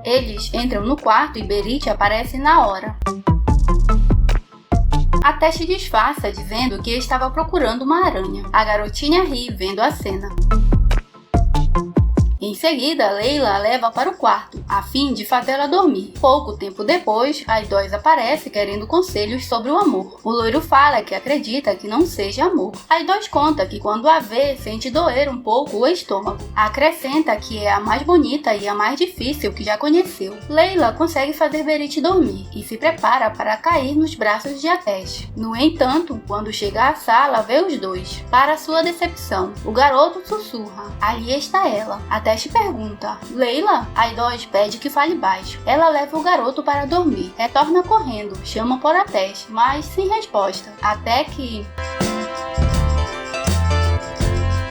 Eles entram no quarto e Berit aparece na hora. Ateste disfarça dizendo que estava procurando uma aranha. A garotinha ri vendo a cena. Em seguida, Leila a leva para o quarto, a fim de fazê-la dormir. Pouco tempo depois, Aidós aparece querendo conselhos sobre o amor. O loiro fala que acredita que não seja amor. Aidós conta que quando a vê, sente doer um pouco o estômago. Acrescenta que é a mais bonita e a mais difícil que já conheceu. Leila consegue fazer Berit dormir e se prepara para cair nos braços de Ateste. No entanto, quando chega à sala, vê os dois. Para sua decepção, o garoto sussurra: "Ali está ela." Ateste pergunta: "Leila?" Aidós pede que fale baixo. Ela leva o garoto para dormir. Retorna correndo, chama por Ateste, mas sem resposta. Até que...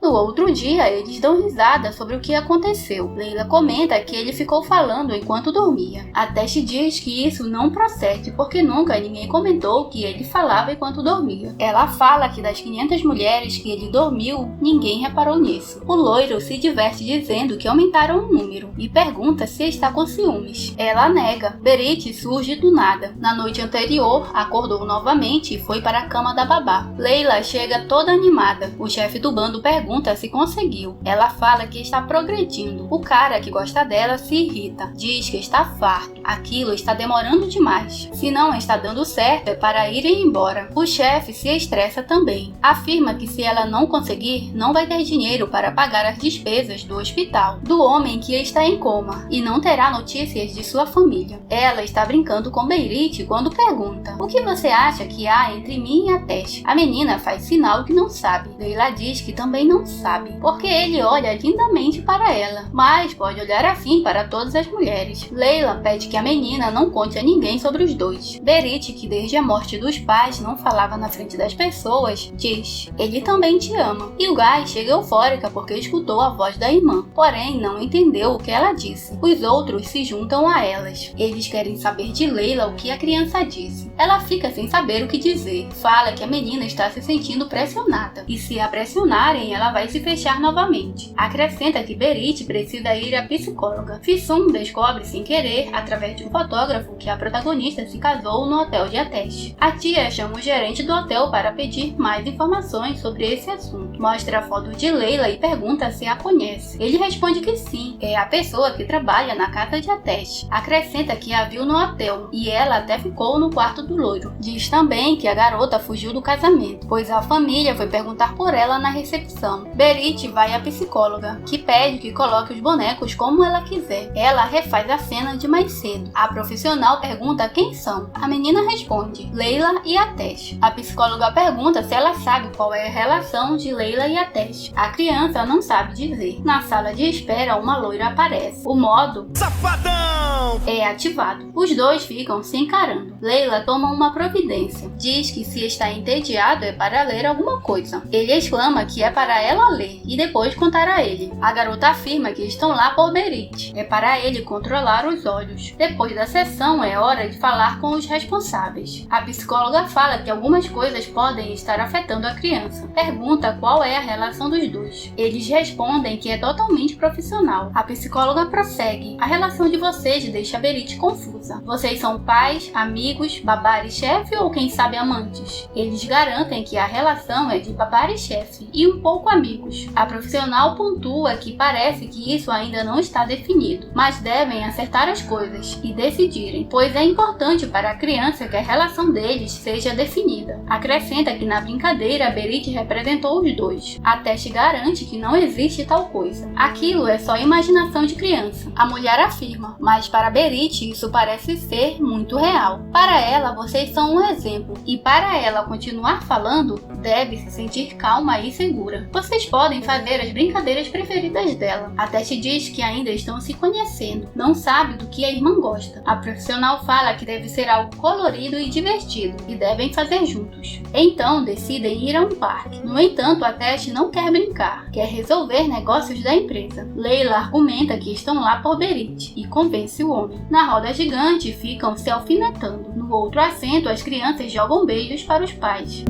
No outro dia, eles dão risada sobre o que aconteceu. Leila comenta que ele ficou falando enquanto dormia. Ateste diz que isso não procede, porque nunca ninguém comentou que ele falava enquanto dormia. Ela fala que das 500 mulheres que ele dormiu, ninguém reparou nisso. O loiro se diverte dizendo que aumentaram o número e pergunta se está com ciúmes. Ela nega. Berit surge do nada. Na noite anterior, acordou novamente e foi para a cama da babá. Leila chega toda animada. O chefe do bando pergunta se conseguiu. Ela fala que está progredindo. O cara que gosta dela se irrita. Diz que está farto. Aquilo está demorando demais. Se não está dando certo, é para irem embora. O chefe se estressa também. Afirma que se ela não conseguir, não vai ter dinheiro para pagar as despesas do hospital, do homem que está em coma, e não terá notícias de sua família. Ela está brincando com Berit quando pergunta: "O que você acha que há entre mim e Ateste?" A menina faz sinal que não sabe. Leila diz que também não sabe, porque ele olha lindamente para ela, mas pode olhar assim para todas as mulheres. Leila pede que a menina não conte a ninguém sobre os dois. Berit, que desde a morte dos pais não falava na frente das pessoas, diz: "Ele também te ama." E o Guy chega eufórica porque escutou a voz da irmã, porém não entendeu o que ela disse. Os outros se juntam a elas. Eles querem saber de Leila o que a criança disse. Ela fica sem saber o que dizer. Fala que a menina está se sentindo pressionada, e se a pressionarem, ela vai se fechar novamente. Acrescenta que Berit precisa ir à psicóloga. Fissum descobre sem querer, através de um fotógrafo, que a protagonista se casou no hotel de Ateste. A tia chama o gerente do hotel para pedir mais informações sobre esse assunto. Mostra a foto de Leila e pergunta se a conhece. Ele responde que sim, é a pessoa que trabalha na casa de Ateste. Acrescenta que a viu no hotel e ela até ficou no quarto do loiro. Diz também que a garota fugiu do casamento, pois a família foi perguntar por ela na recepção. Berit vai à psicóloga, que pede que coloque os bonecos como ela quiser. Ela refaz a cena de mais cedo. A profissional pergunta quem são. A menina responde: Leila e Ateste. A psicóloga pergunta se ela sabe qual é a relação de Leila e Ateste. A criança não sabe dizer. Na sala de espera, uma loira aparece. O modo Safadão é ativado. Os dois ficam se encarando. Leila toma uma providência. Diz que se está entediado é para ler alguma coisa. Ele exclama que é para ela ler e depois contar a ele. A garota afirma que estão lá por Berit. É para ele controlar os olhos. Depois da sessão é hora de falar com os responsáveis. A psicóloga fala que algumas coisas podem estar afetando a criança. Pergunta qual é a relação dos dois. Eles respondem que é totalmente profissional. A psicóloga prossegue: a relação de vocês deixa Berit confusa. Vocês são pais, amigos, babá e chefe ou quem sabe amantes? Eles garantem que a relação é de babá e chefe e um pouco amigos. A profissional pontua que parece que isso ainda não está definido, mas devem acertar as coisas e decidirem, pois é importante para a criança que a relação deles seja definida. Acrescenta que na brincadeira Berit representou os dois. Ateste garante que não existe tal coisa. Aquilo é só imaginação de criança. A mulher afirma, mas para Berit isso parece ser muito real. Para ela, vocês são um exemplo, e para ela continuar falando, deve se sentir calma e segura. Vocês podem fazer as brincadeiras preferidas dela. Ateste diz que ainda estão se conhecendo, não sabe do que a irmã gosta. A profissional fala que deve ser algo colorido e divertido, e devem fazer juntos. Então decidem ir a um parque. No entanto, Ateste não quer brincar, quer resolver negócios da empresa. Leila argumenta que estão lá por Berit e convence o homem. Na roda gigante ficam se alfinetando. No outro assento, as crianças jogam beijos para os pais.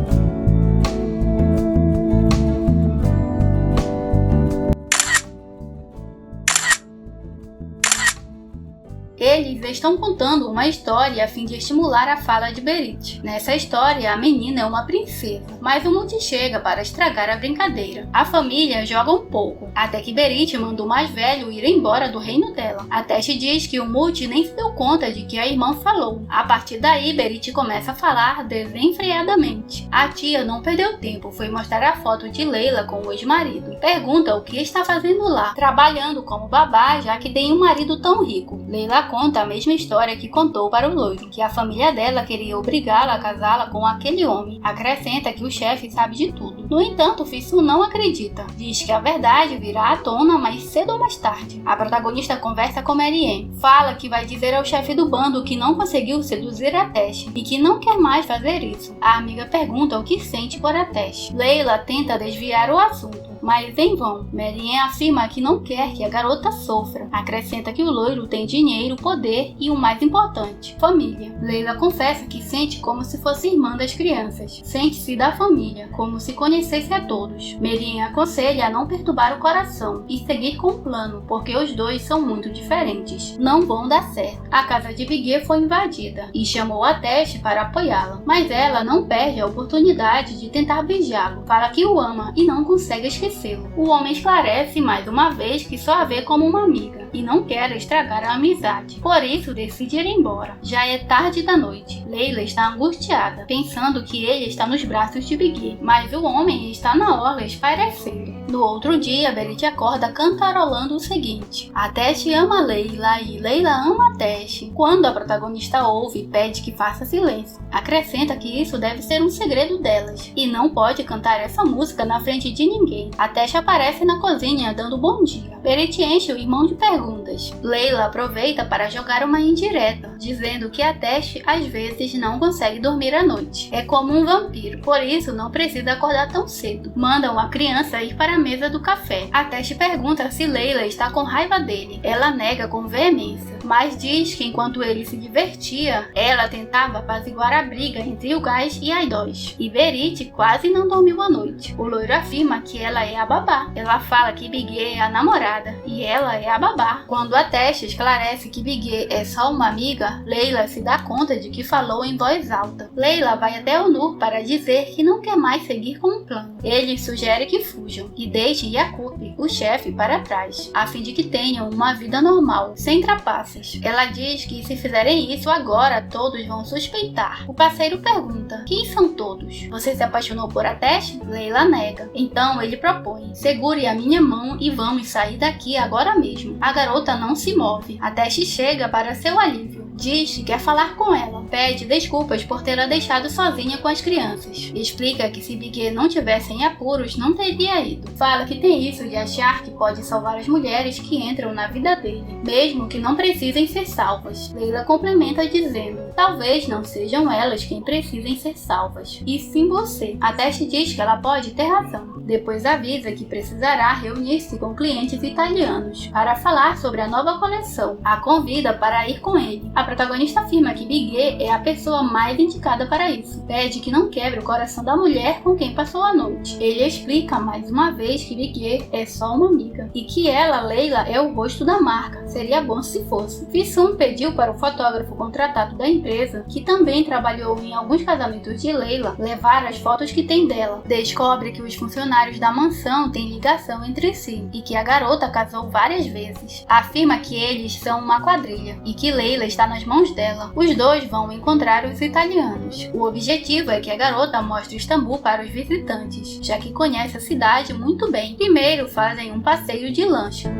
Eles estão contando uma história a fim de estimular a fala de Berit. Nessa história, a menina é uma princesa, mas o Muti chega para estragar a brincadeira. A família joga um pouco, até que Berit manda o mais velho ir embora do reino dela. A Tesh diz que o Muti nem se deu conta de que a irmã falou. A partir daí, Berit começa a falar desenfreadamente. A tia não perdeu tempo, foi mostrar a foto de Leila com o ex-marido. Pergunta o que está fazendo lá, trabalhando como babá, já que tem um marido tão rico. Leila conta a mesma história que contou para o loiro, que a família dela queria obrigá-la a casá-la com aquele homem. Acrescenta que o chefe sabe de tudo. No entanto, Fisu não acredita. Diz que a verdade virá à tona mais cedo ou mais tarde. A protagonista conversa com Marianne. Fala que vai dizer ao chefe do bando que não conseguiu seduzir a Tesh e que não quer mais fazer isso. A amiga pergunta o que sente por a Tesh. Leila tenta desviar o assunto, mas em vão. Marianne afirma que não quer que a garota sofra. Acrescenta que o loiro tem dinheiro, poder e o mais importante, família. Leila confessa que sente como se fosse irmã das crianças. Sente-se da família, como se conhecesse a todos. Marianne aconselha a não perturbar o coração e seguir com o plano, porque os dois são muito diferentes. Não vão dar certo. A casa de Biguet foi invadida e chamou a Tesh para apoiá-la, mas ela não perde a oportunidade de tentar beijá-lo. Fala que o ama e não consegue esquecê-lo. O homem esclarece mais uma vez que só a vê como uma amiga e não quer estragar a amizade. Por isso decide ir embora. Já é tarde da noite. Leila está angustiada, pensando que ele está nos braços de Biguet, mas o homem está na orla espairecendo. No outro dia, Berit acorda cantarolando o seguinte: a Tesh ama Leila e Leila ama a Tesh. Quando a protagonista ouve, pede que faça silêncio. Acrescenta que isso deve ser um segredo delas e não pode cantar essa música na frente de ninguém. A Tesh aparece na cozinha dando bom dia. Berit enche o irmão de perguntas. Leila aproveita para jogar uma indireta, dizendo que a Tesh às vezes não consegue dormir à noite. É como um vampiro, por isso não precisa acordar tão cedo. Mandam a criança ir para a mesa do café. A Tesh pergunta se Leila está com raiva dele. Ela nega com veemência, mas diz que enquanto ele se divertia, ela tentava apaziguar a briga entre o Gás e a dois. E Berit quase não dormiu à noite. O loiro afirma que ela é a babá. Ela fala que Biguet é a namorada e ela é a babá. Quando a Tesh esclarece que Biguet é só uma amiga, Leila se dá conta de que falou em voz alta. Leila vai até Onur para dizer que não quer mais seguir com o plano. Ele sugere que fujam e deixem Yakup, o chefe, para trás, a fim de que tenham uma vida normal, sem trapaças. Ela diz que se fizerem isso agora, todos vão suspeitar. O parceiro pergunta: quem são todos? Você se apaixonou por a Tesh? Leila nega. Então ele propõe: segure a minha mão e vamos sair daqui agora mesmo. A garota não se move. A Tesh chega para seu alívio. Diz que quer falar com ela. Pede desculpas por tê-la deixado sozinha com as crianças. Explica que se Biguet não tivesse em apuros, não teria ido. Fala que tem isso de achar que pode salvar as mulheres que entram na vida dele, mesmo que não precisem ser salvas. Leila complementa dizendo: talvez não sejam elas quem precisem ser salvas, e sim você. A Tesh diz que ela pode ter razão. Depois avisa que precisará reunir-se com clientes italianos para falar sobre a nova coleção. A convida para ir com ele. A protagonista afirma que Biguet é a pessoa mais indicada para isso. Pede que não quebre o coração da mulher com quem passou a noite. Ele explica mais uma vez que Biguet é só uma amiga e que ela, Leila, é o rosto da marca. Seria bom se fosse. Fisum pediu para o fotógrafo contratado da empresa, que também trabalhou em alguns casamentos de Leila, levar as fotos que tem dela. Descobre que os funcionários da mansão têm ligação entre si e que a garota casou várias vezes. Afirma que eles são uma quadrilha e que Leila está nas mãos dela. Os dois vão encontrar os italianos. O objetivo é que a garota mostre Istambul para os visitantes, já que conhece a cidade muito bem. Primeiro fazem um passeio de lancha.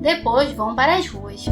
Depois vão para as ruas.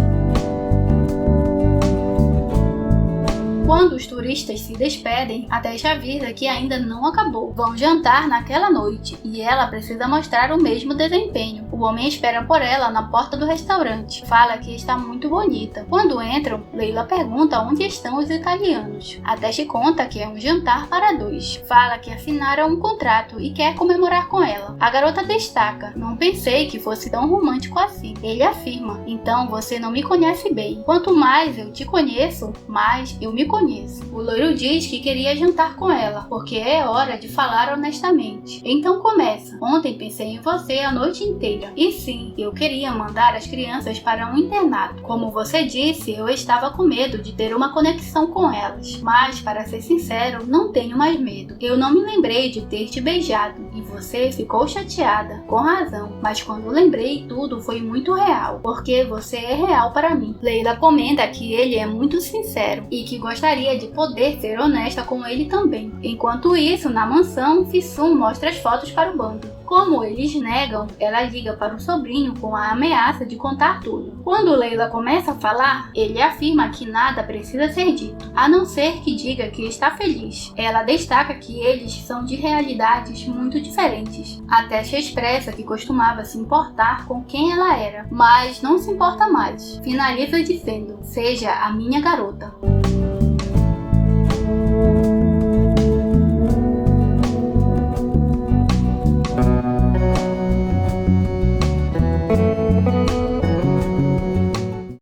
Quando os turistas se despedem, a Tesh avisa que ainda não acabou. Vão jantar naquela noite e ela precisa mostrar o mesmo desempenho. O homem espera por ela na porta do restaurante. Fala que está muito bonita. Quando entram, Leila pergunta onde estão os italianos. A Teste conta que é um jantar para dois. Fala que assinaram um contrato e quer comemorar com ela. A garota destaca: não pensei que fosse tão romântico assim. Ele afirma: então você não me conhece bem. Quanto mais eu te conheço, mais eu me conheço. O loiro diz que queria jantar com ela, porque é hora de falar honestamente. Então começa: ontem pensei em você a noite inteira. E sim, eu queria mandar as crianças para um internato. Como você disse, eu estava com medo de ter uma conexão com elas. Mas, para ser sincero, não tenho mais medo. Eu não me lembrei de ter te beijado e você ficou chateada, com razão. Mas quando lembrei, tudo foi muito real, porque você é real para mim. Leila comenta que ele é muito sincero e que gostaria de poder ser honesta com ele também. Enquanto isso, na mansão, Fissun mostra as fotos para o bando. Como eles negam, ela liga para o sobrinho com a ameaça de contar tudo. Quando Leila começa a falar, ele afirma que nada precisa ser dito, a não ser que diga que está feliz. Ela destaca que eles são de realidades muito diferentes. A Teste expressa que costumava se importar com quem ela era, mas não se importa mais. Finaliza dizendo: seja a minha garota.